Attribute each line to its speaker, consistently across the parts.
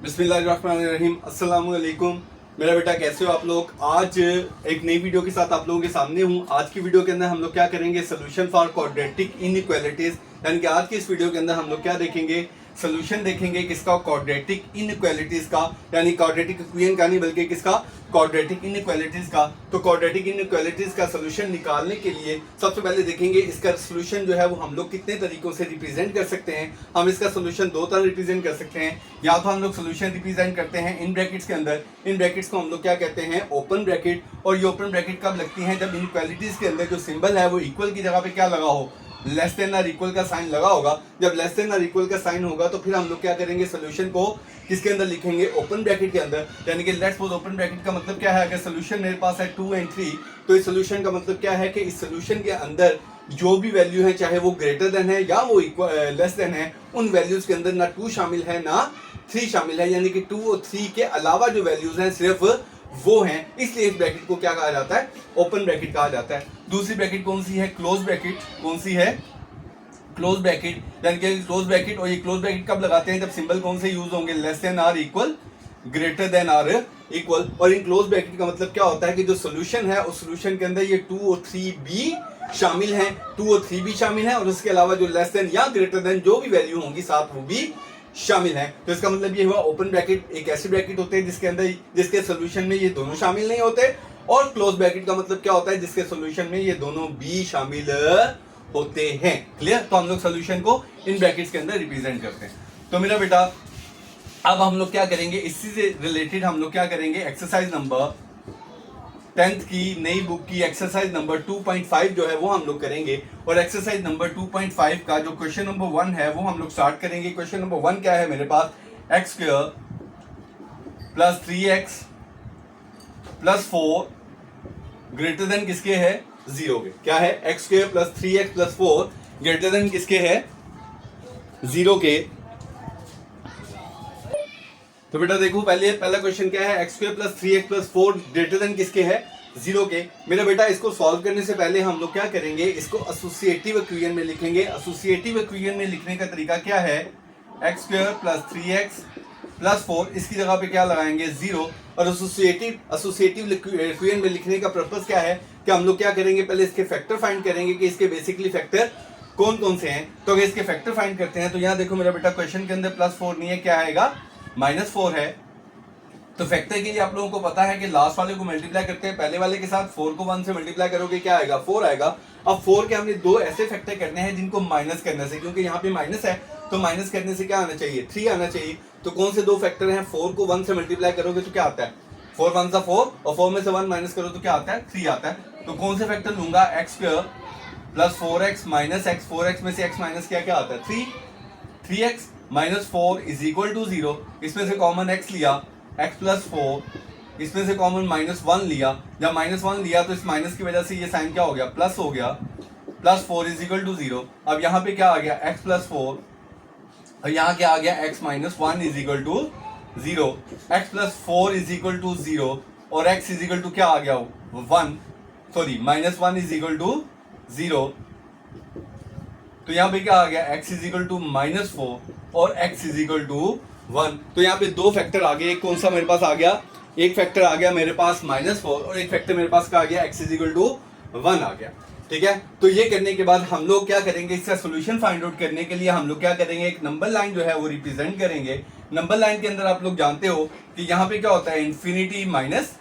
Speaker 1: बिस्मिल्लाहिर्रहमानिर्रहीम। अस्सलाम वालेकुम। मेरा बेटा कैसे हो आप लोग। आज एक नई वीडियो के साथ आप लोगों के सामने हूँ। आज की वीडियो के अंदर हम लोग क्या करेंगे, सोल्यूशन फॉर क्वाड्रेटिक इनइक्वालिटीज, यानी कि आज की इस वीडियो के अंदर हम लोग क्या देखेंगे, सोल्यूशन देखेंगे किसका, क्वाड्रेटिक इनइक्वालिटीज का, यानी क्वाड्रेटिक इक्वेशन का नहीं बल्कि किसका, क्वाड्रेटिक इनइक्वालिटीज का। तो क्वाड्रेटिक इनइक्वालिटीज का सोल्यूशन निकालने के लिए सबसे पहले देखेंगे इसका सोल्यूशन जो है वो हम लोग कितने तरीकों से रिप्रेजेंट कर सकते हैं। हम इसका सोल्यूशन दो तरह रिप्रेजेंट कर सकते हैं। या तो हम लोग सोल्यूशन रिप्रेजेंट करते हैं इन ब्रैकेट्स के अंदर, इन ब्रैकेट्स को हम लोग क्या कहते हैं, ओपन ब्रैकेट। और ये ओपन ब्रैकेट कब लगती है, जब इनइक्वालिटीज के अंदर जो सिंबल है वो इक्वल की जगह पे क्या लगा हो, लेस देन और इक्वल का साइन लगा होगा। जब लेस देन और इक्वल का साइन होगा तो फिर हम लोग क्या करेंगे, सोल्यूशन को किसके अंदर लिखेंगे, ओपन ब्रैकेट के अंदर। यानी कि लेट्स सपोज ओपन ब्रैकेट का मतलब क्या है, अगर सोल्यूशन मेरे पास है 2 और 3, तो इस सोल्यूशन का मतलब क्या है कि इस सोल्यूशन के अंदर जो भी वैल्यू है, चाहे वो ग्रेटर देन है या वो लेस देन है, उन वैल्यूज के अंदर ना 2 शामिल है ना 3 शामिल है। यानी कि 2 और 3 के अलावा जो वैल्यूज हैं सिर्फ वो हैं। इसलिए इस ब्रैकेट को क्या कहा जाता है, ओपन ब्रैकेट कहा जाता है। दूसरी ब्रैकेट कौन सी है, क्लोज ब्रैकेट। कौन सी है, क्लोज ब्रैकेट। यानी कि क्लोज ब्रैकेट, और ये क्लोज ब्रैकेट कब लगाते हैं, जब सिंबल कौन से यूज होंगे, less than or equal, greater than or equal. और इन क्लोज ब्रैकेट का मतलब क्या होता है कि जो सोल्यूशन है उस सोल्यूशन के अंदर ये 2 और 3 भी शामिल हैं, 2 और 3 भी शामिल हैं, और उसके अलावा जो लेस देन या ग्रेटर देन जो भी वैल्यू होंगी साथ वो भी शामिल है। तो इसका मतलब ये हुआ, ओपन ब्रैकेट एक ऐसे ब्रैकेट होते हैं जिसके अंदर, जिसके सोल्यूशन में ये दोनों शामिल नहीं होते। और क्लोज ब्रैकेट का मतलब क्या होता है, जिसके सोल्यूशन में ये दोनों भी शामिल होते हैं। क्लियर। तो हम लोग सोल्यूशन को इन ब्रैकेट्स के अंदर रिप्रेजेंट करते हैं। तो मेरा बेटा अब हम लोग क्या करेंगे, इसी से रिलेटेड हम लोग क्या करेंगे, एक्सरसाइज नंबर 10th की नई बुक की एक्सरसाइज नंबर 2.5 जो है वो हम लोग करेंगे। और एक्सरसाइज नंबर 2.5 का जो क्वेश्चन नंबर 1 है वो हम लोग स्टार्ट करेंगे। क्वेश्चन नंबर 1 क्या है मेरे पास, x square plus 3x plus 4 greater than किसके है, 0 के। क्या है, x square plus 3x plus 4 greater than किसके है, 0 के। तो बेटा देखो पहला क्वेश्चन क्या है, x square plus 3x plus 4 greater than किसके है, 0 के। मेरा बेटा इसको सॉल्व करने से पहले हम लोग क्या करेंगे, इसको एसोसिएटिव इक्वेशन में लिखेंगे। एसोसिएटिव इक्वेशन में लिखने का तरीका क्या है, x square plus 3x plus 4, इसकी जगह पे क्या लगाएंगे, 0। और एसोसिएटिव इक्वेशन में लिखने का पर्पस क्या है कि हम लोग क्या करेंगे, पहले इसके फैक्टर फाइंड करेंगे कि इसके बेसिकली फैक्टर कौन कौन से हैं। तो अगर इसके फैक्टर फाइंड करते हैं तो यहाँ देखो मेरा बेटा क्वेश्चन के अंदर प्लस 4 नहीं है, क्या आएगा, -4 है। तो फैक्टर के लिए आप लोगों को पता है कि लास्ट वाले को मल्टीप्लाई करते हैं पहले वाले के साथ, 4 को 1 से मल्टीप्लाई करोगे क्या आएगा, 4 आएगा। अब 4 के हमने दो ऐसे फैक्टर करने हैं जिनको माइनस करने से, क्योंकि यहाँ पे माइनस है तो माइनस करने से क्या आना चाहिए, 3 आना चाहिए। तो कौन से दो फैक्टर हैं, 4 को 1 से मल्टीप्लाई करोगे तो क्या आता है, 4 1 4, और 4 में से 1 माइनस करो तो क्या आता है, 3 आता है। तो कौन से फैक्टर लूंगा, x square plus 4x minus x, 4x में से x माइनस किया क्या आता है, 3, 3x minus 4 is equal to 0। इसमें से कॉमन x लिया, x प्लस 4, इसमें से कॉमन -1 लिया। जब -1 लिया तो इस माइनस की वजह से ये साइन क्या हो गया, प्लस हो गया, प्लस 4 इज इक्वल टू 0। अब यहाँ पे क्या आ गया, x प्लस 4, और यहाँ क्या आ गया, x minus 1 is equal to 0। x plus 4 is equal to 0 और x इज इक्वल टू क्या आ गया, 1, सॉरी -1 इज इक्वल टू 0। तो यहाँ पे क्या आ गया, x इज इक्वल टू -4 और x इज इक्वल टू 1। तो यहाँ पे दो फैक्टर आ गए। एक कौन सा मेरे पास आ गया, एक फैक्टर आ गया मेरे पास -4 और एक फैक्टर मेरे पास क्या आ गया, x इज इक्वल टू 1 आ गया। ठीक है। तो ये करने के बाद हम लोग क्या करेंगे, इसका सोल्यूशन फाइंड आउट करने के लिए हम लोग क्या करेंगे, एक नंबर लाइन जो है वो रिप्रेजेंट करेंगे। नंबर लाइन के अंदर आप लोग जानते हो कि यहाँ पे क्या होता है, इन्फिनिटी माइनस,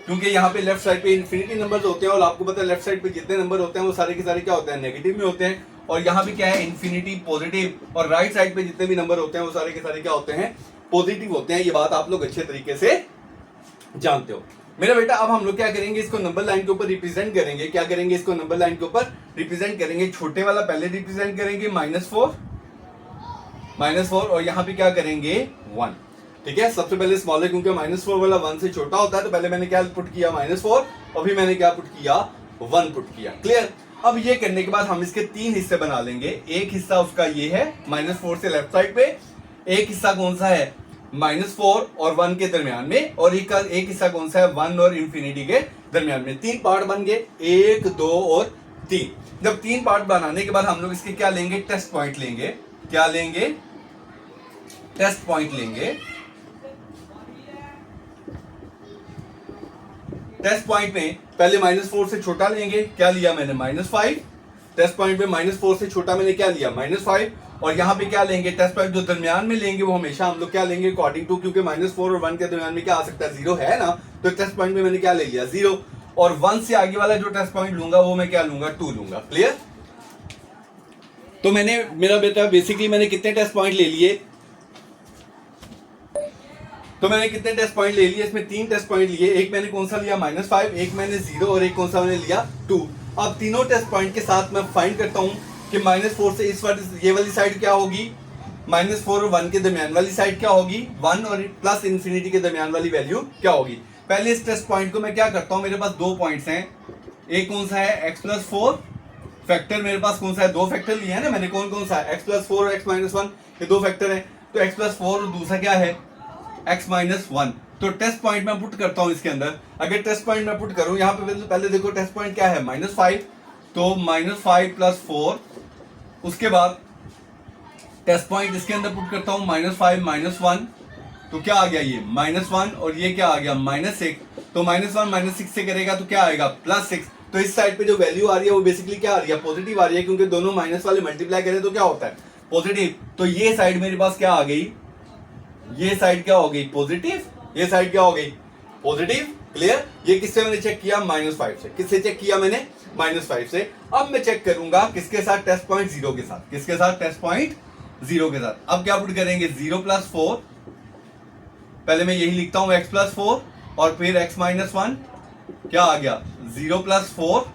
Speaker 1: क्योंकि यहाँ पे लेफ्ट साइड पे इन्फिनिटी नंबर्स होते हैं और आपको पता है लेफ्ट साइड पे जितने नंबर होते हैं वो सारे के सारे क्या होते हैं, नेगेटिव में होते हैं। और यहाँ पे क्या है, इन्फिनिटी पॉजिटिव, और राइट साइड पे जितने भी नंबर होते हैं वो सारे के सारे क्या होते हैं, पॉजिटिव होते हैं। ये बात आप लोग अच्छे तरीके से जानते हो। मेरा बेटा अब हम लोग क्या करेंगे, इसको नंबर लाइन के ऊपर रिप्रेजेंट करेंगे। क्या करेंगे, इसको नंबर लाइन के ऊपर रिप्रेजेंट करेंगे। छोटे वाला पहले रिप्रेजेंट करेंगे -4 और यहाँ पे क्या करेंगे, 1। ठीक है। सबसे पहले स्मॉल है क्योंकि -4 वाला 1 से छोटा होता है, तो पहले मैंने क्या पुट किया, -4, और फिर मैंने क्या पुट किया, 1 पुट किया। क्लियर। अब ये करने के बाद हम इसके 3 हिस्से बना लेंगे। एक हिस्सा उसका ये है -4 से लेफ्ट साइड पे, एक हिस्सा कौन सा है, -4 और 1 के दरमियान में, और एक हिस्सा कौन सा है, 1 और इंफिनिटी के दरमियान में। 3 पार्ट बन गए, 1 2 और 3। जब 3 पार्ट बनाने के बाद हम लोग इसके क्या लेंगे, टेस्ट पॉइंट लेंगे। क्या लेंगे, टेस्ट पॉइंट लेंगे, टेस्ट पॉइंट में पहले -4 से छोटा लेंगे, क्या लिया मैंने -5, टेस्ट पॉइंट में -4 से छोटा मैंने क्या लिया -5, और यहाँ पे क्या लेंगे, टेस्ट पॉइंट जो दरमियान में लेंगे वो हमेशा हम लोग क्या लेंगे अकॉर्डिंग टू, क्योंकि -4 और 1 के दरमियान में क्या आ सकता है 0 है ना, तो टेस्ट पॉइंट में मैंने क्या ले लिया 0, और 1 से आगे वाला जो टेस्ट पॉइंट लूंगा वो मैं क्या लूंगा 2 लूंगा। क्लियर? तो मैंने मेरा बेटा बेसिकली मैंने कितने टेस्ट पॉइंट ले लिए, तो मैंने कितने टेस्ट पॉइंट ले लिए, इसमें 3 टेस्ट पॉइंट लिए, एक मैंने कौन सा लिया -5, एक मैंने 0 और एक कौन सा मैंने लिया 2। अब तीनों टेस्ट पॉइंट के साथ मैं फाइंड करता हूं कि -4 से इस वाली ये वाली साइड क्या होगी, -4 और 1 के दरमियान वाली साइड क्या होगी, 1 और प्लस इन्फिनिटी के दरमियान वाली वैल्यू क्या होगी। पहले इस टेस्ट पॉइंट को मैं क्या करता हूं, मेरे पास 2 पॉइंट्स हैं, एक कौन सा है x+4 फैक्टर, मेरे पास कौन सा है 2 फैक्टर लिए हैं ना मैंने, कौन कौन सा है x+4 और x-1, ये 2 फैक्टर हैं, तो x+4 और दूसरा क्या है x-1। तो टेस्ट पॉइंट मैं पुट करता हूं इसके अंदर, अगर टेस्ट पॉइंट मैं पुट करूं यहाँ पे पहले देखो टेस्ट पॉइंट क्या है -5, तो -5 + 4, उसके बाद टेस्ट पॉइंट इसके अंदर पुट करता हूं -5 -1, तो क्या आ गया ये -1, और ये क्या आ गया -6, तो -1 -6 से करेगा तो क्या आएगा +6, तो इस साइड पे जो वैल्यू आ रही है वो बेसिकली क्या आ रही है पॉजिटिव आ रही है, क्योंकि दोनों माइनस वाले मल्टीप्लाई करें तो क्या होता है पॉजिटिव, तो ये साइड मेरे पास क्या आ गई, ये साइड क्या हो गई पॉजिटिव, ये साइड क्या हो गई पॉजिटिव। क्लियर? ये किससे मैंने चेक किया -5 से, किससे चेक किया मैंने -5 से। अब मैं चेक करूंगा किसके साथ, टेस्ट पॉइंट 0 के साथ, किसके साथ टेस्ट पॉइंट 0 के साथ। अब क्या पुट करेंगे 0 + 4, पहले मैं यही लिखता हूं x+4 और फिर x-1, क्या आ गया 0 + 4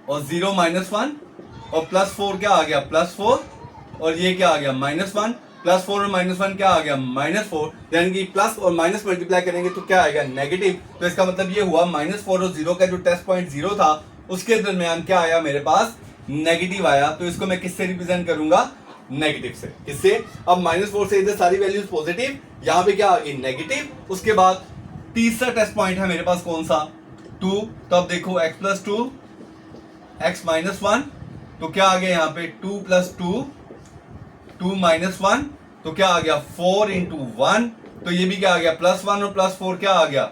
Speaker 1: और 0 -1 और +4 क्या आ गया +4, और ये क्या आ गया -1, +4 और -1 क्या आ गया -4, यानी कि प्लस और माइनस मल्टीप्लाई करेंगे तो क्या आएगा नेगेटिव। तो इसका मतलब ये हुआ -4 और 0 का जो टेस्ट पॉइंट 0 था उसके दरमियान क्या आया मेरे पास नेगेटिव आया, तो इसको मैं किससे रिप्रेजेंट करूंगा नेगेटिव से। किससे? अब -4 से इधर सारी वैल्यूज पॉजिटिव, यहां पे क्या आ गई नेगेटिव। उसके बाद तीसरा टेस्ट पॉइंट है मेरे पास कौन सा 2, तो अब देखो x+2 x-1, तो क्या आ गया यहाँ पे 2 + 2 2 - 1, तो क्या आ गया 4 × 1, तो ये भी क्या आ गया +1 और +4 क्या आ गया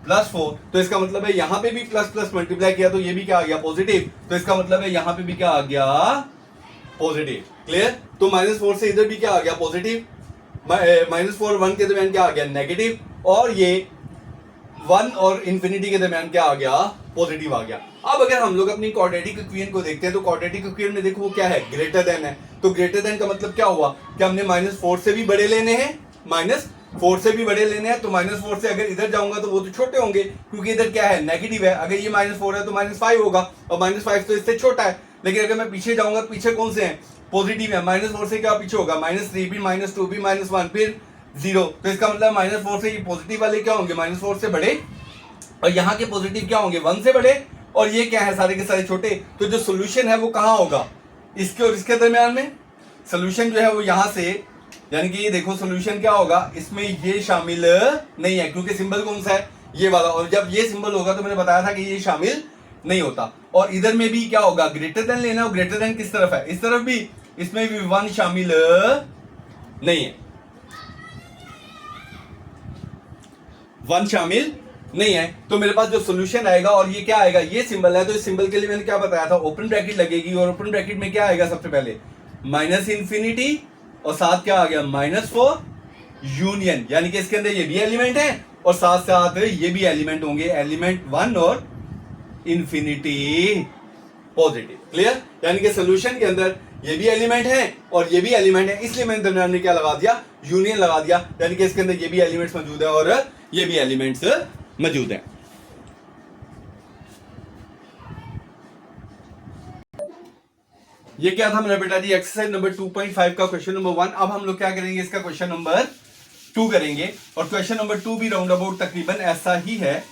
Speaker 1: +4, तो इसका मतलब है यहां पे भी प्लस मल्टीप्लाई किया तो ये भी क्या आ गया पॉजिटिव, तो इसका मतलब है यहां पे भी क्या आ गया पॉजिटिव। क्लियर? तो -4 से इधर भी क्या आ गया पॉजिटिव, -4 1 के दरमियान क्या आ गया नेगेटिव, और ये 1 और इन्फिनिटी के दरमियान क्या आ गया पॉजिटिव आ गया। अब अगर हम लोग अपनी क्वाड्रेटिक इक्वेशन को देखते हैं तो क्वाड्रेटिक इक्वेशन में देखो वो क्या है ग्रेटर देन है, तो ग्रेटर देन का मतलब क्या हुआ कि हमने -4 से भी बड़े लेने हैं, -4 से भी बड़े लेने हैं, तो -4 से अगर इधर जाऊंगा तो वो तो छोटे होंगे क्योंकि इधर क्या है नेगेटिव है, अगर ये -4 है तो -5 होगा, और -5 तो इससे छोटा है। लेकिन अगर मैं पीछे जाऊंगा पीछे कौन से हैं पॉजिटिव है, -4 से क्या पीछे होगा -3 भी -2 भी -1 फिर 0, तो इसका मतलब -4 से ये पॉजिटिव वाले क्या होंगे -4 से बड़े, और यहाँ के पॉजिटिव क्या होंगे 1 से बड़े, और ये क्या है सारे के सारे छोटे। तो जो सोल्यूशन है वो कहाँ होगा इसके और इसके दरमियान में, सोल्यूशन जो है वो यहां से, यानी कि ये देखो सोल्यूशन क्या होगा इसमें ये शामिल नहीं है क्योंकि सिंबल कौन सा है ये वाला, और जब ये सिंबल होगा तो मैंने बताया था कि ये शामिल नहीं होता। और इधर में भी क्या होगा ग्रेटर देन लेना, और ग्रेटर देन किस तरफ है इस तरफ भी, इसमें भी 1 शामिल नहीं है, 1 शामिल नहीं है। तो मेरे पास जो सोल्यूशन आएगा और ये क्या आएगा ये सिंबल है, तो इस सिंबल के लिए मैंने क्या बताया था ओपन ब्रैकेट लगेगी, और ओपन ब्रैकेट में क्या आएगा सबसे पहले -इन्फिनिटी और साथ क्या आ गया -4 यूनियन, यानी कि इसके अंदर ये भी एलिमेंट है और साथ साथ ये भी एलिमेंट होंगे, एलिमेंट 1 और इन्फिनिटी पॉजिटिव। क्लियर? यानी कि सोल्यूशन के अंदर ये भी एलिमेंट है और ये भी एलिमेंट है, इसलिए मैंने दरमियान में क्या लगा दिया यूनियन लगा दिया, यानी कि इसके अंदर ये भी एलिमेंट्स मौजूद है और ये भी एलिमेंट्स मौजूद है। ये क्या था मेरा बेटा जी एक्सरसाइज नंबर 2.5 का क्वेश्चन नंबर 1। अब हम लोग क्या करेंगे इसका क्वेश्चन नंबर 2 करेंगे, और क्वेश्चन नंबर 2 भी राउंड अबाउट तकरीबन ऐसा ही है।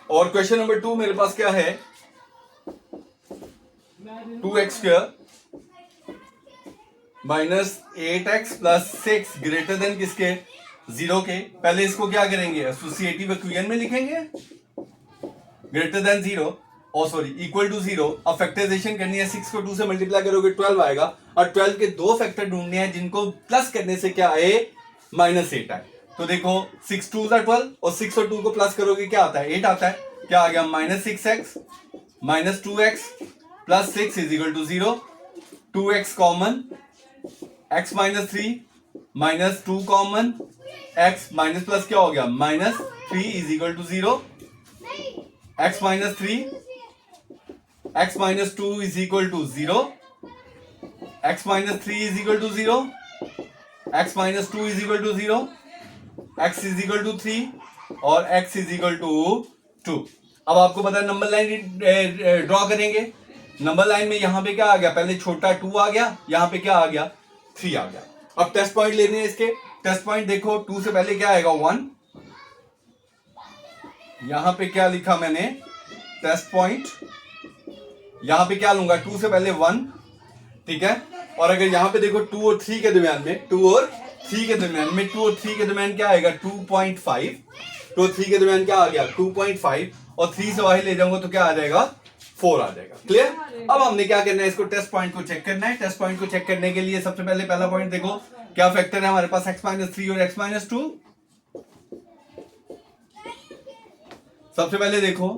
Speaker 1: और क्वेश्चन नंबर 2 मेरे पास क्या है 2x² -8x + 6 ग्रेटर देन किसके 0 के। पहले इसको क्या करेंगे एसोसिएटिव इक्वेशन में लिखेंगे greater than 0, sorry equal to 0। अब फैक्टराइजेशन करनी है, 6 को 2 से मल्टीप्लाई करोगे 12 आएगा, और 12 के दो फैक्टर ढूंढने हैं जिनको प्लस करने से क्या आए, -8 आए। तो देखो 6 2 12 और 6 और 2 को प्लस करोगे क्या आता है, 8 आता है। क्या आ गया, -6x -2x plus 6 is equal to 0। 2x common, x -3 -2 common, x minus plus क्या हो गया, -3 is equal to 0। x -3 x -2 is equal to 0, x -3 is equal to 0, x -2 is equal to 0, x is equal to 3 और x is equal to 2। अब आपको पता है number line draw करेंगे। Number line में यहां पे क्या आ गया, पहले छोटा 2 आ गया, यहां पे क्या आ गया, 3 आ गया। अब टेस्ट पॉइंट लेने हैं इसके। टेस्ट पॉइंट देखो, 2 से पहले क्या आएगा, 1। यहां पे क्या लिखा मैंने, टेस्ट पॉइंट, यहां पे क्या लूंगा, 2 से पहले 1, ठीक है। और अगर यहां पे देखो 2 और 3 के दरमियान में, 2 और 3 के दरमियान में, 2 और 3 के दरमियान क्या आएगा, 2.5। 2 और 3 के दरमियान क्या आ गया, 2.5, और 3 से बाहर ले जाऊंगा तो क्या आ जाएगा, 4 आ जाएगा। क्लियर। अब हमने क्या करना है, इसको टेस्ट पॉइंट को चेक करना है। टेस्ट पॉइंट को चेक करने के लिए सबसे पहले पहला पॉइंट देखो, क्या फैक्टर है हमारे पास, x -3 और x -2। सबसे पहले देखो,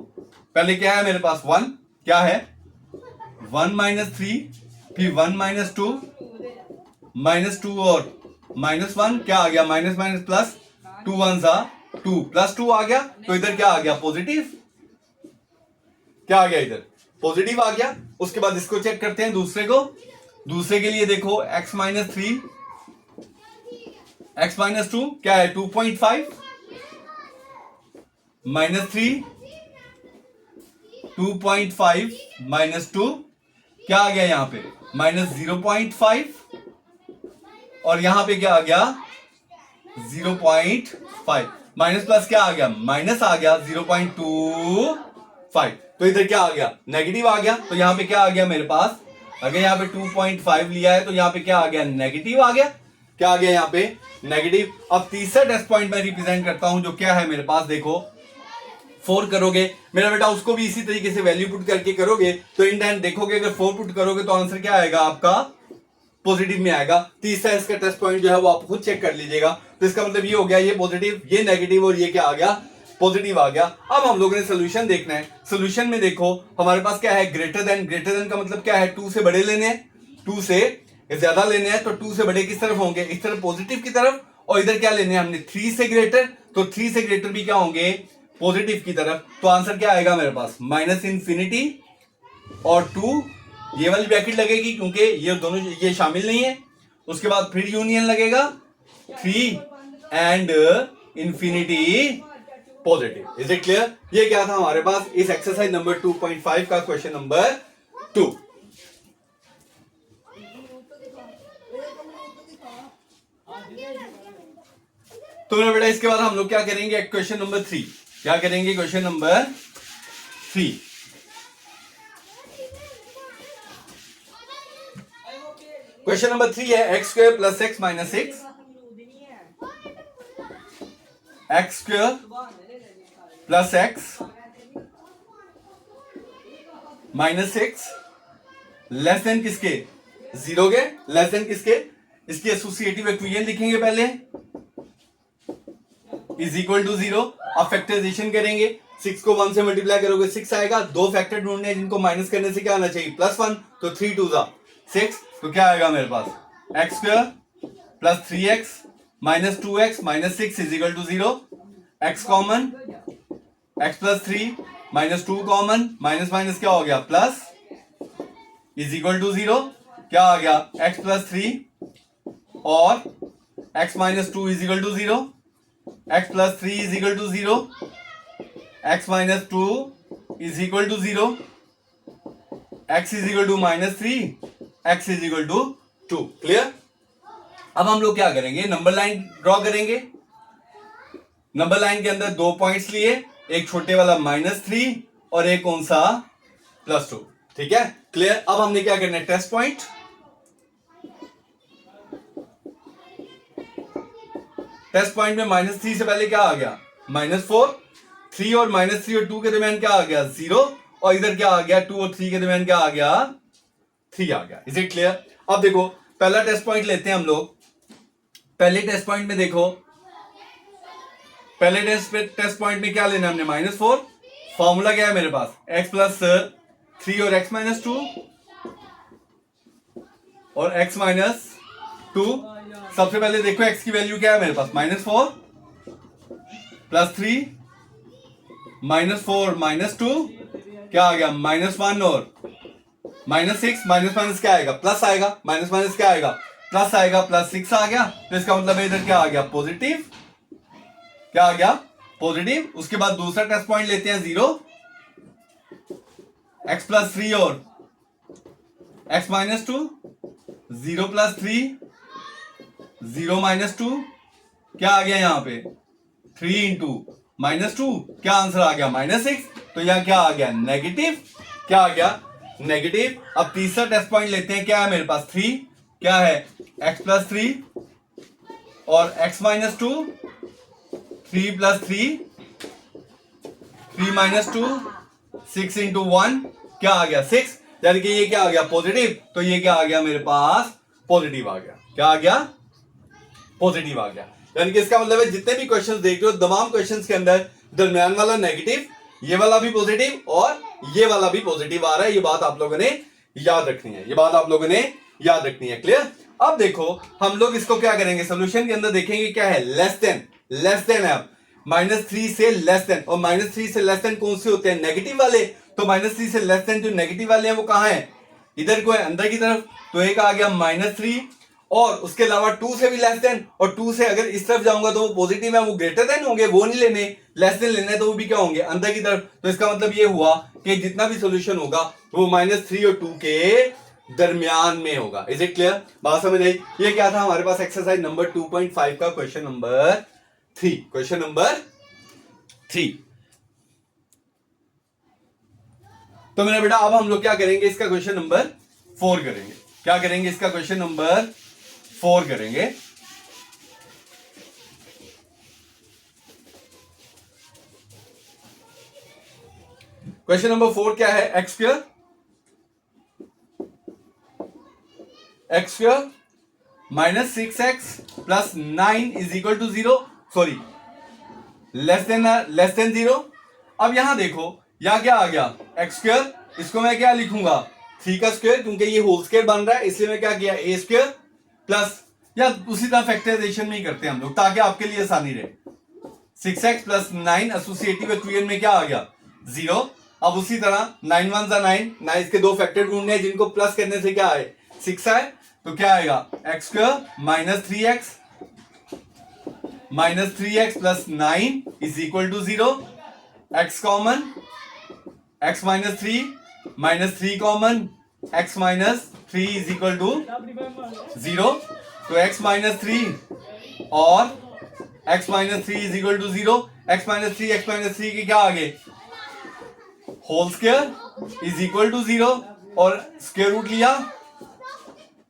Speaker 1: पहले क्या है मेरे पास, 1, क्या है, 1 -3, फिर 1 -2, -2 और -1, क्या आ गया, माइनस माइनस प्लस, 2 1 सा 2 प्लस 2 आ गया। तो इधर क्या आ गया, पॉजिटिव, क्या आ गया, इधर पॉजिटिव आ गया। उसके बाद इसको चेक करते हैं दूसरे को। दूसरे के लिए देखो, x -3 x -2 क्या है, 2.5 -3 2.5 -2 क्या आ गया यहां पे, -0.5, और यहां पे क्या आ गया, 0.5, माइनस प्लस क्या आ गया, माइनस आ गया 0.25। तो इधर क्या आ गया, नेगेटिव आ गया। तो यहां पे क्या आ गया मेरे पास, अगर यहां पे 2.5 लिया है तो यहां पे क्या आ गया, नेगेटिव आ गया। क्या आ गया यहां पे, नेगेटिव। अब तीसरा टेस्ट पॉइंट मैं रिप्रेजेंट करता हूं, जो क्या है मेरे पास, देखो 4 करोगे मेरा बेटा, उसको भी इसी तरीके से वैल्यू पुट करके करोगे तो इन टाइम देखोगे, अगर 4 पुट करोगे तो आंसर क्या आएगा आपका, पॉजिटिव में आएगा। तीसरा इसका टेस्ट पॉइंट जो है वो आप खुद चेक कर लीजिएगा। तो इसका मतलब ये हो गया, ये पॉजिटिव, ये नेगेटिव, और ये क्या आ गया, पॉजिटिव आ गया। अब हम लोगों ने सोल्यूशन देखना है। सोल्यूशन में देखो हमारे पास क्या है, ग्रेटर देन। ग्रेटर देन का मतलब क्या है, 2 से बड़े लेने हैं, 2 से ज्यादा लेने हैं। तो 2 से बड़े किस तरफ होंगे, इस तरफ पॉजिटिव की तरफ। और इधर क्या लेने हैं हमने, 3 से ग्रेटर, तो 3 से ग्रेटर भी क्या होंगे, पॉजिटिव की तरफ। तो आंसर क्या आएगा मेरे पास, -इंफिनिटी और 2, ये वाली ब्रैकेट लगेगी क्योंकि ये दोनों ये शामिल नहीं है। उसके बाद फिर यूनियन लगेगा, 3 and infinity positive. Is it clear. ये क्या था हमारे पास इस एक्सरसाइज नंबर 2.5 का क्वेश्चन नंबर 2। तो मेरा बेटा इसके बाद हम लोग क्या करेंगे, क्वेश्चन नंबर 3। क्या करेंगे, क्वेश्चन नंबर 3। क्वेश्चन नंबर 3 है, x² + x - 6, x² + x - 6 less than किसके, 0 के। लेस देन किसके, इसकी एसोसिएटिव इक्वेशन लिखेंगे पहले, इज इक्वल टू 0। अब फैक्टराइजेशन करेंगे, 6 को 1 से मल्टीप्लाई करोगे 6 आएगा। दो फैक्टर ढूंढने हैं जिनको माइनस करने से क्या आना चाहिए, +1। तो 3 2 6, तो क्या आएगा मेरे पास, x² + 3x - 2x - 6 is equal to 0। x common, x + 3 - 2 common, minus minus क्या हो गया, प्लस, इज इक्वल टू 0। क्या आ गया, x + 3 और x - 2 is equal to 0। x + 3 is equal to 0, x - 2 is equal to 0, x is equal to -3, x is equal to 2। Clear. अब हम लोग क्या करेंगे, नंबर लाइन ड्रॉ करेंगे। नंबर लाइन के अंदर 2 पॉइंट्स लिए, एक छोटे वाला -3 और एक कौन सा, +2। ठीक है, क्लियर। अब हमने क्या करना है, टेस्ट पॉइंट। टेस्ट पॉइंट में -3 से पहले क्या आ गया, -4, 3 और -3 और 2 के दरमियान क्या आ गया, 0, और इधर क्या आ गया, 2 और 3 के दरमियान क्या आ गया, 3 आ गया। Is it clear? अब देखो पहला टेस्ट पॉइंट लेते हैं हम लोग। पहले टेस्ट पॉइंट में देखो, पहले टेस्ट पॉइंट में क्या लेना है हमने, -4। फॉर्मूला क्या है मेरे पास, x प्लस 3 और x माइनस 2 और x माइनस 2। सबसे पहले देखो x की वैल्यू क्या है मेरे पास, -4 प्लस 3 -4 -2 क्या आ गया, -1 और -6। माइनस माइनस क्या आएगा, प्लस आएगा। माइनस माइनस क्या आएगा, प्लस आएगा। +6 आ गया, तो इसका मतलब इधर क्या आ गया, पॉजिटिव। क्या आ गया, पॉजिटिव। उसके बाद दूसरा टेस्ट पॉइंट लेते हैं 0, x प्लस 3 और x माइनस 2। 0 प्लस 3 0 माइनस 2 क्या आ गया यहाँ पे, 3 इंटू -2 क्या आंसर आ गया, -6। तो यहां क्या आ गया, नेगेटिव। क्या आ गया, नेगेटिव। अब तीसरा टेस्ट पॉइंट लेते हैं, क्या है मेरे पास, 3। क्या है, x प्लस 3 और x minus 2। 3 plus 3 3 minus 2 6 into 1 क्या आ गया, 6। यानी कि ये क्या आ गया, पॉजिटिव। तो ये क्या आ गया मेरे पास, पॉजिटिव आ गया। क्या आ गया, पॉजिटिव आ गया। यानी कि इसका मतलब है जितने भी क्वेश्चंस देख रहे हो, तमाम क्वेश्चंस के अंदर दरमियान वाला नेगेटिव, ये वाला भी पॉजिटिव और ये वाला भी पॉजिटिव आ रहा है। ये बात आप लोगों ने याद रखनी है, ये बात आप लोगों ने याद रखनी है। क्लियर? अब देखो हम लोग इसको क्या करेंगे, सोल्यूशन के अंदर देखेंगे क्या है, लेस देन है। -3 से लेस देन, और -3 से लेस देन कौन से होते हैं, नेगेटिव वाले। तो -3 से लेस देन जो नेगेटिव वाले हैं वो कहां है, इधर को है, अंदर की तरफ। तो एक आ गया -3, और उसके अलावा 2 से भी लेस देन, और 2 से अगर इस तरफ जाऊंगा तो वो पॉजिटिव है, वो ग्रेटर देन होंगे, वो नहीं लेने, लेस देन लेने, तो वो भी क्या होंगे, अंदर की तरफ। तो इसका मतलब ये हुआ कि जितना भी सॉल्यूशन होगा वो -3 और 2 के दरमियान में होगा। Is it clear? बात समझ आई? ये क्या था हमारे पास, एक्सरसाइज नंबर 2.5 का क्वेश्चन नंबर 3। Question number 3। तो मेरा बेटा अब हम लोग क्या करेंगे, इसका क्वेश्चन नंबर 4 करेंगे। क्या करेंगे, इसका क्वेश्चन नंबर 4 करेंगे। क्वेश्चन नंबर 4 क्या है, x square -6x plus 9 is equal to 0, sorry less than 0। अब यहां देखो यहां क्या आ गया, x स्क्वायर, इसको मैं क्या लिखूंगा, 3 का स्क्वायर, क्योंकि ये होल स्क्वायर बन रहा है, इसलिए मैं क्या किया, a स्क्वायर प्लस, या उसी तरह फैक्टराइजेशन में ही करते हैं हम लोग ताकि आपके लिए आसानी रहे। 6x प्लस 9 एसोसिएटिव इक्वेशन में क्या आ गया, 0। अब उसी तरह 9 1 जा 9, इसके दो फैक्टर ढूंढने हैं जिनको प्लस करने से क्या आए, 6 आए। तो क्या आएगा, x square -3x plus 9 is equal to 0। x common, x minus 3 common, x minus 3 is equal to 0। तो x माइनस 3 और x minus 3 is equal to 0। x minus 3 के क्या आगे, whole square is equal to 0, और square root लिया,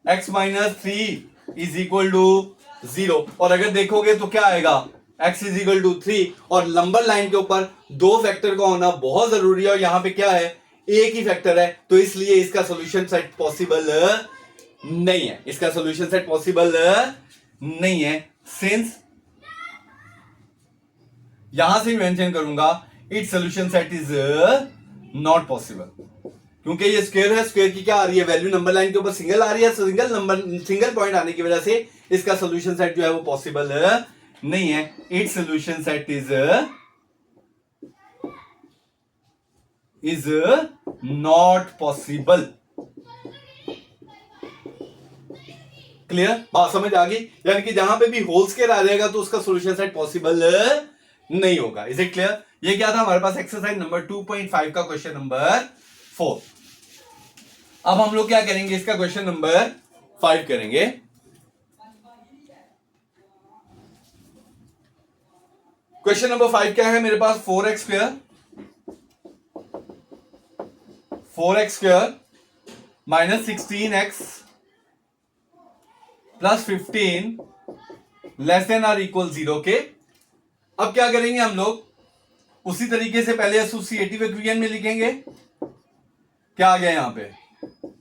Speaker 1: x minus 3 is equal to 0। और अगर देखोगे तो क्या आएगा, x इज इक्वल टू 3, और नंबर लाइन के ऊपर दो फैक्टर का होना बहुत जरूरी है, और यहां पे क्या है, एक ही फैक्टर है, तो इसलिए इसका सॉल्यूशन सेट पॉसिबल नहीं है। इसका सॉल्यूशन सेट पॉसिबल नहीं है, सिंस यहां से मेंशन करूंगा it solution set is not possible, क्योंकि ये स्क्वायर है, स्क्वायर की क्या आ रही है वैल्यू, नंबर लाइन के ऊपर सिंगल आ रही है, सिंगल पॉइंट आने की वजह से इसका सॉल्यूशन सेट जो है वो पॉसिबल नहीं है। It solution set is not possible. Clear? बात समझ आ गई? यानी कि जहां पे भी होल स्क्वायर आ जाएगा तो उसका सॉल्यूशन सेट पॉसिबल नहीं होगा। Is it clear? ये क्या था हमारे पास, एक्सरसाइज नंबर 2.5 का क्वेश्चन नंबर 4। अब हम लोग क्या करेंगे, इसका क्वेश्चन नंबर 5 करेंगे। क्वेश्चन नंबर 5 क्या है मेरे पास, 4x square minus 16x plus 15 less than or equal 0 के। अब क्या करेंगे हम लोग, उसी तरीके से पहले एसोसिएटिव इक्वेशन में लिखेंगे, क्या आ गया यहाँ पे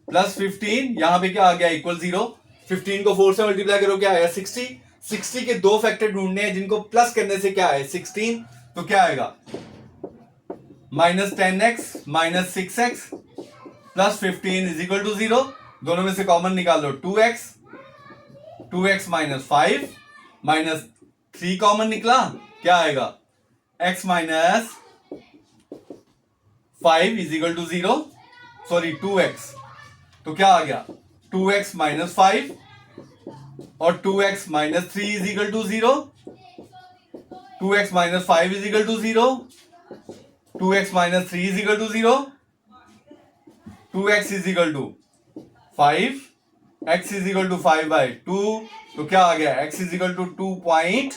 Speaker 1: प्लस 15, यहाँ पे क्या आ गया इक्वल 0। 15 को 4 से मल्टीप्लाई करो क्या आएगा 60। 60 के दो फैक्टर ढूंढने हैं जिनको प्लस करने से क्या है 16, तो क्या आएगा -10x -6x plus 15 is equal to 0। दोनों में से कॉमन निकाल लो 2x, 2x -5 -3 कॉमन निकला, क्या आएगा x -5 is equal to 0, sorry 2x, तो क्या आ गया 2x -5 और 2x -3 is equal to 0। 2x -5 is equal to 0, 2x -3 is equal to 0, 2x is equal to 5, x is equal to 5/2, तो क्या आ गया x इज इक्वल टू 2.5,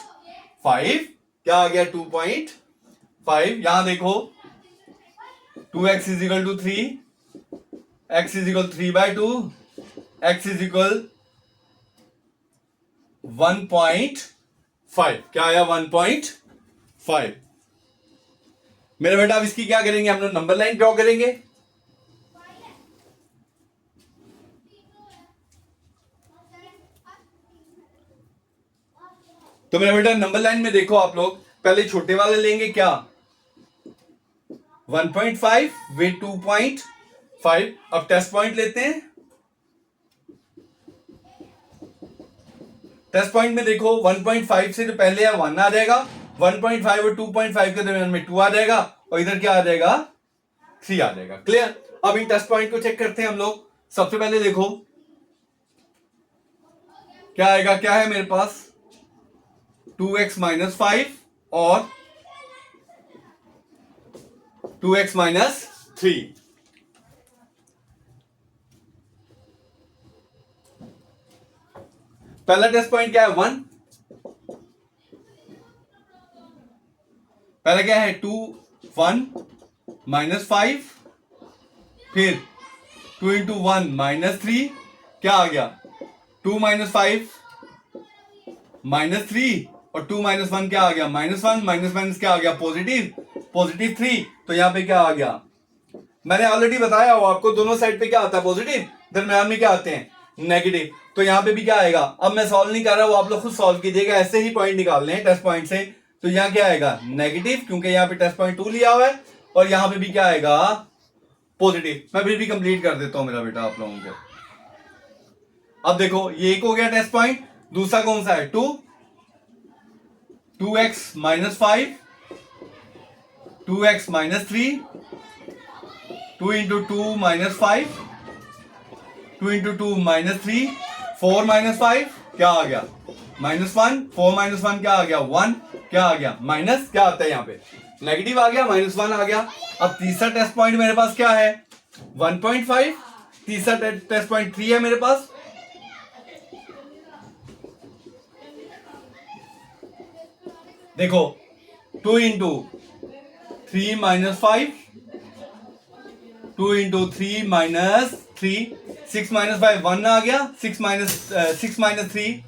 Speaker 1: क्या आ गया 2.5। यहां देखो 2x is equal to 3, x is equal 3/2, x is equal 1.5, क्या आया 1.5। मेरे बेटा अब इसकी क्या करेंगे, हम लोग नंबर लाइन ड्रॉ करेंगे। तो मेरा बेटा नंबर लाइन में देखो आप लोग पहले छोटे वाले लेंगे क्या 1.5 वे 2.5। अब टेस्ट पॉइंट लेते हैं। टेस्ट पॉइंट में देखो 1.5 से जो पहले है 1 आ जाएगा, 1.5 और 2.5 के दरमियान में 2 आ जाएगा और इधर क्या आ जाएगा 3 आ जाएगा। क्लियर। अब इन टेस्ट पॉइंट को चेक करते हैं हम लोग। सबसे पहले देखो क्या आएगा, क्या है मेरे पास 2x -5 और 2x -3। पहला टेस्ट पॉइंट क्या है 1, पहला क्या है 2 1 -5, फिर 2 इंटू 1 -3, क्या आ गया 2 -5 -3 और 2 -1 क्या आ गया -1, माइनस क्या आ गया पॉजिटिव 3। तो यहां पे क्या आ गया, मैंने ऑलरेडी बताया हो आपको दोनों साइड पे क्या आता है पॉजिटिव, दरम्यान में क्या आते हैं नेगेटिव। तो यहां पे भी क्या आएगा, अब मैं सॉल्व नहीं कर रहा, वो आप लोग खुद सॉल्व कीजिएगा, ऐसे ही पॉइंट निकालने हैं टेस्ट पॉइंट से। तो यहां क्या आएगा नेगेटिव, क्योंकि यहां पे टेस्ट पॉइंट 2 लिया हुआ है, और यहां पे भी क्या आएगा पॉजिटिव। मैं फिर भी कंप्लीट कर देता हूं मेरा बेटा आप लोगों को। अब देखो ये एक हो गया टेस्ट पॉइंट, दूसरा कौन सा है 2, 2x -5, 2x -3, 2 इंटू 2 -5, 2 इंटू 2 -3, 4 -5 क्या आ गया -1, 4 -1 क्या आ गया 1, क्या आ गया माइनस, क्या आता है यहां पे नेगेटिव आ गया -1 आ गया। अब तीसरा टेस्ट पॉइंट मेरे पास क्या है 1.5, तीसरा टेस्ट पॉइंट 3 है मेरे पास। देखो 2 इंटू 3 -5, 2 इंटू 3 -3, 6 -5 1 आ गया, 6 -3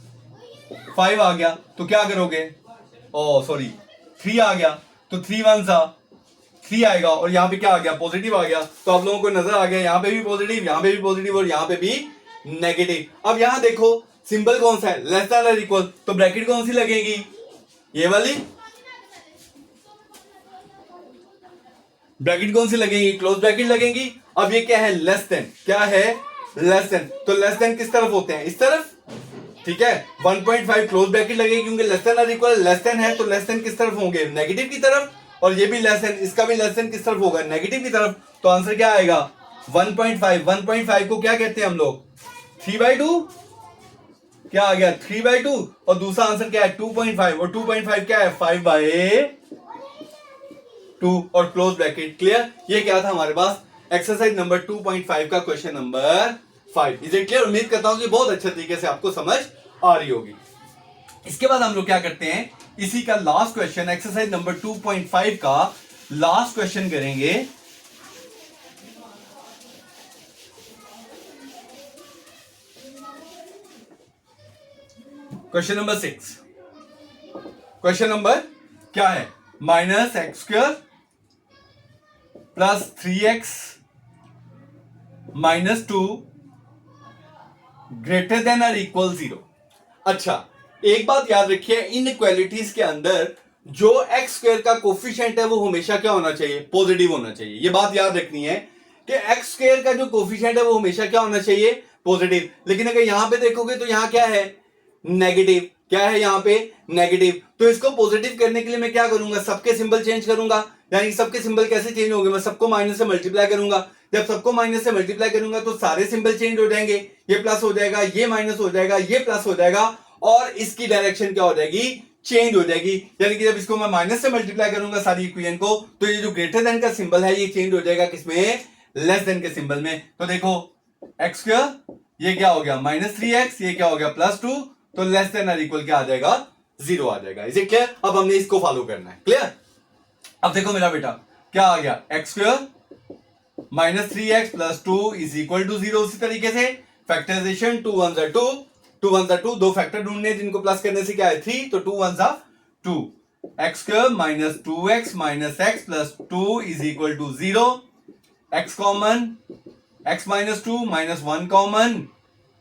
Speaker 1: 5 आ गया। तो क्या करोगे, ओ सॉरी 3 आ गया, तो 3 1 सा 3 आएगा, और यहां पे क्या आ गया पॉजिटिव आ गया। तो आप लोगों को नजर आ गया यहां पे भी पॉजिटिव, यहां पे भी पॉजिटिव और यहां पे भी नेगेटिव। अब यहां देखो सिंबल कौन सा है लेस देन और इक्वल, तो ब्रैकेट कौन सी लगेगी ये वाली, ब्रैकेट कौन सी लगेगी क्लोज ब्रैकेट लगेगी। अब ये क्या है लेस देन, क्या है लेस देन, तो लेस देन किस तरफ होते हैं इस तरफ, ठीक है 1.5 क्लोज ब्रैकेट लगेगी, क्योंकि लेस देन और इक्वल लेस देन है, तो लेस देन किस तरफ होंगे नेगेटिव की तरफ, और ये भी लेस देन, इसका भी लेस देन किस तरफ होगा नेगेटिव की तरफ। तो आंसर क्या आएगा 1.5 को क्या कहते हैं हम लोग 3/2, क्या आ गया 3/2, और दूसरा आंसर क्या है 2.5, और 2.5 क्या है 5/2 और क्लोज ब्रैकेट। क्लियर। ये क्या था हमारे पास एक्सरसाइज नंबर 2.5 का question number 5। Is it clear. उम्मीद करता हूं कि बहुत अच्छे तरीके से आपको समझ आ रही होगी। इसके बाद हम लोग क्या करते हैं, इसी का लास्ट क्वेश्चन एक्सरसाइज नंबर 2.5 का लास्ट क्वेश्चन करेंगे। Question number 6। क्वेश्चन नंबर क्या है -x² + 3x -2 ग्रेटर देन और इक्वल 0। अच्छा, एक बात याद रखिए, इनइक्वालिटीज के अंदर जो एक्स स्क्वायर का कोफिशिएंट है वो हमेशा क्या होना चाहिए? पॉजिटिव होना चाहिए। ये बात याद रखनी है कि एक्स स्क्वायर का जो कोफिशिएंट है वो हमेशा क्या होना चाहिए? पॉजिटिव। लेकिन अगर यहां पे देखोगे तो यहां क्या है? नेगेटिव। क्या है यहां पे? नेगेटिव। तो इसको पॉजिटिव करने के लिए मैं क्या करूंगा? सबके सिंबल चेंज करूंगा। यानी सबके सिंबल कैसे चेंज होंगे? मैं सबको माइनस से मल्टीप्लाई करूंगा। जब सबको माइनस से मल्टीप्लाई करूंगा तो सारे सिंबल चेंज हो जाएंगे। ये प्लस हो जाएगा, ये माइनस हो जाएगा, ये प्लस हो जाएगा, और इसकी डायरेक्शन क्या हो जाएगी? चेंज हो जाएगी। यानी कि जब इसको मैं माइनस से मल्टीप्लाई करूंगा सारी इक्वेशन को, तो ये जो ग्रेटर देन का सिंबल है ये चेंज हो जाएगा किसमें? लेस देन के सिंबल में। तो देखो एक्स स्क्वायर, ये क्या हो गया? -3x, ये क्या हो गया? +2। तो लेस देन और इक्वल क्या आ जाएगा? 0 आ जाएगा। Is it clear? अब हमने इसको फॉलो करना है। क्लियर? अब देखो मेरा बेटा क्या आ गया? X square -3x + 2 is equal to 0। उसी तरीके से फैक्टराइजेशन 2 1 2, 2 1 2, दो फैक्टर ढूंढने जिनको प्लस करने से क्या है? 3, तो 2 1 2। X square -2x - x + 2 is equal to 0। x common, x -2 -1 common,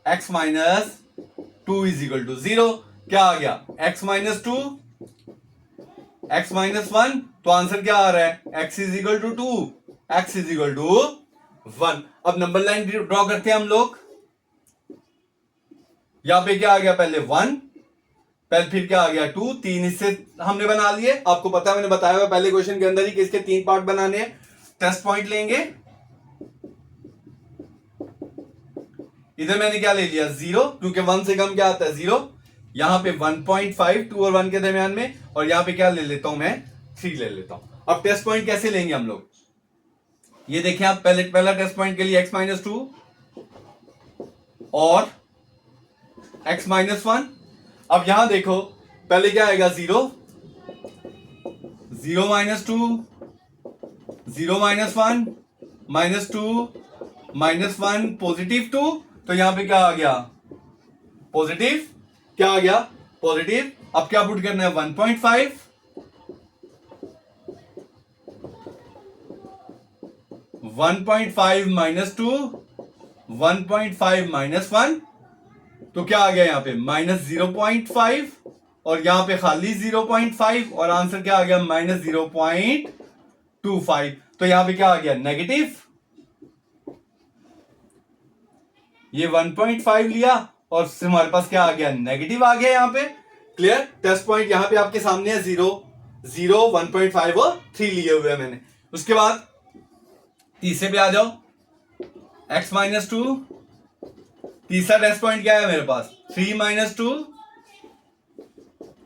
Speaker 1: x -2 is equal to 0। क्या आ गया? x -2 x -1, तो आंसर क्या आ रहा है? x is equal to 2, x is equal to 1। अब नंबर लाइन ड्रॉ करते हैं हम लोग। यहां पे क्या आ गया? पहले 1, पहले फिर क्या आ गया? 2, 3 हिस्से हमने बना लिए। आपको पता है, मैंने बताया हुआ पहले क्वेश्चन के अंदर ही कि इसके 3 पार्ट बनाने हैं। टेस्ट पॉइंट लेंगे। इधर मैंने क्या ले लिया? 0, क्योंकि 1 से कम क्या आता है? 0। यहां पे 1.5, 2 और 1 के दरमियान में, और यहां पे क्या ले लेता हूं मैं? 3 ले लेता हूं। अब टेस्ट पॉइंट कैसे लेंगे हम लोग? ये देखें आप, पहला टेस्ट पॉइंट के लिए x -2 और x -1। अब यहां देखो पहले क्या आएगा? 0 0 -2 0 -1 -2 -1 +2। तो यहां पे क्या आ गया? पॉजिटिव। क्या आ गया? पॉजिटिव। अब क्या पुट करना है? 1.5 1.5 -2 1.5 -1, तो क्या आ गया यहां पे? -0.5, और यहां पे खाली 0.5, और आंसर क्या आ गया? -0.25। तो यहां पे क्या आ गया? नेगेटिव। ये 1.5 लिया और हमारे पास क्या आ गया? नेगेटिव आ गया यहां पे। क्लियर? टेस्ट पॉइंट यहां पे आपके सामने है। 0 0 1.5 और 3 लिए हुए हैं मैंने। उसके बाद तीसरे पे आ जाओ, x -2। तीसरा टेस्ट पॉइंट क्या है मेरे पास? 3 -2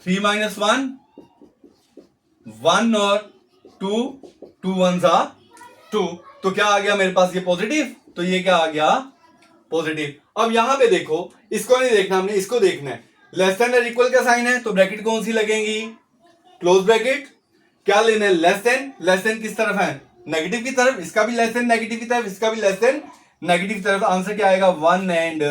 Speaker 1: 3 -1 1 और 2, 2 1 2। तो क्या आ गया मेरे पास? ये पॉजिटिव। तो ये क्या आ गया? पॉजिटिव। अब यहां पे देखो, इसको नहीं देखना हमने, इसको देखना है। लेस देन और इक्वल का साइन है, तो ब्रैकेट कौन सी लगेगी? Close bracket. क्या लेना है? Less than. लेस देन किस तरफ है? नेगेटिव की तरफ। इसका भी लेस देन नेगेटिव की तरफ, इसका भी लेस देन नेगेटिव की तरफ। आंसर क्या आएगा? 1 and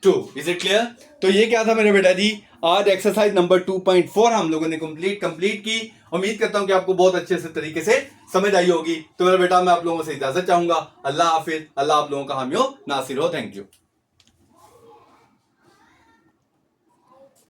Speaker 1: 2। Is it clear? तो ये क्या था मेरे बेटा जी? आज एक्सरसाइज नंबर 2.4 हम लोगों ने कंप्लीट की। उम्मीद करता हूं कि आपको बहुत अच्छे से तरीके से समझ आई होगी। तो मेरा बेटा, मैं आप लोगों से इजाजत चाहूंगा। अल्लाह हाफिज। अल्लाह आप लोगों का हामी हो, नासिर हो। Thank you.